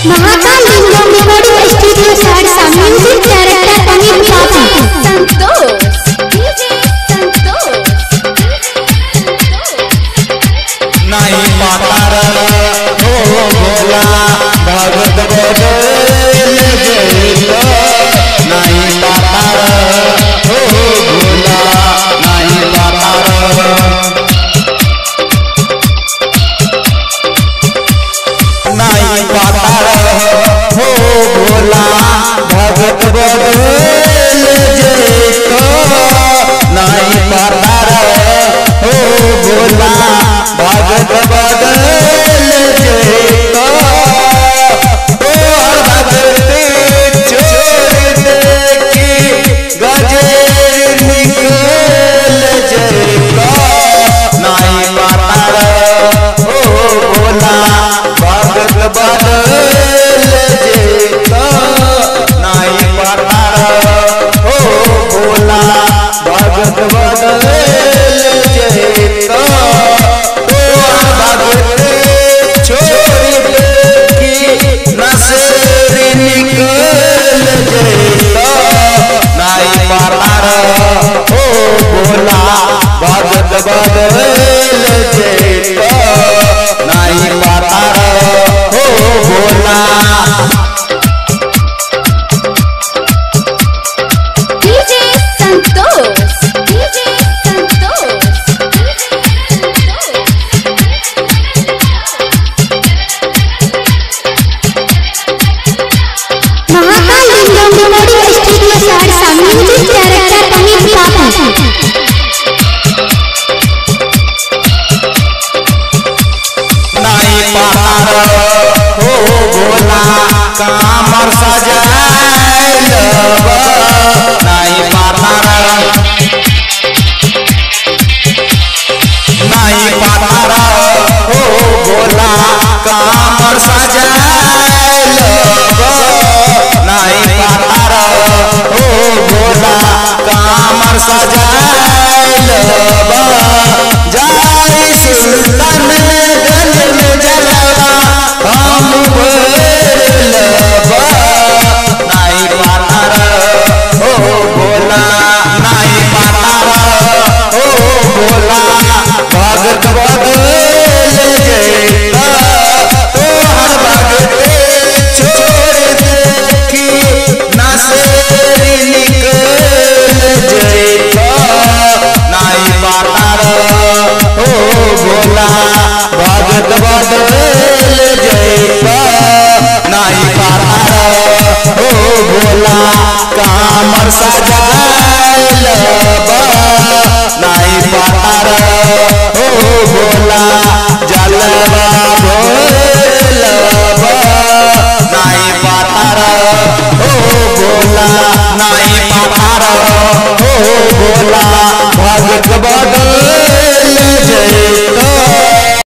Mahakal Lingam recording studio Saharsa. Music director Amit Babu. Santosh DJ Santosh. नहीं पाता हो भोला भगत बदल जइतो। नहीं पाता हो भोला नहीं पाता। नहीं पाता हो भोला भगत बदल जइतो। नहीं पाता हो भोला भगत बदल जइतो। तोहर भगती छोड़ दे कि गजेर निकल जइतो। नहीं पाता हो भोला भगत बदल जइतो। नहीं पाता हो भोला भगत बदल जइतो। छोड़ दे कि नसेर निकल जइतो। नहीं पाता हो भोला भगत बदल जइतो। नहीं पाता हो Bhola. DJ Santosh DJ Santosh. Mahakal Lingam recording studio Saharsa. Music director Amit Babu. नहीं पाता हो भोला कामर सजाइल बा। नहीं पाता नहीं पाता हो भोला कामर सजाइल बा। नहीं पाता हो भोला कामर सजाइल बा। जाई सुल्तान गंज में जलवा हम भरलबा। नहीं पाता हो भोला नहीं पाता हो भोला भगत बदल जइतो। तोहर भगते छोड़ दे कि नसेर निकल जइतो। नहीं पाता हो भोला भगत बदल जइतो। नहीं पाता हो भोला कामर सजाइल बा। नहीं पाता हो भोला जलवा भरलबा। नहीं पाता हो भोला नहीं पाता हो भोला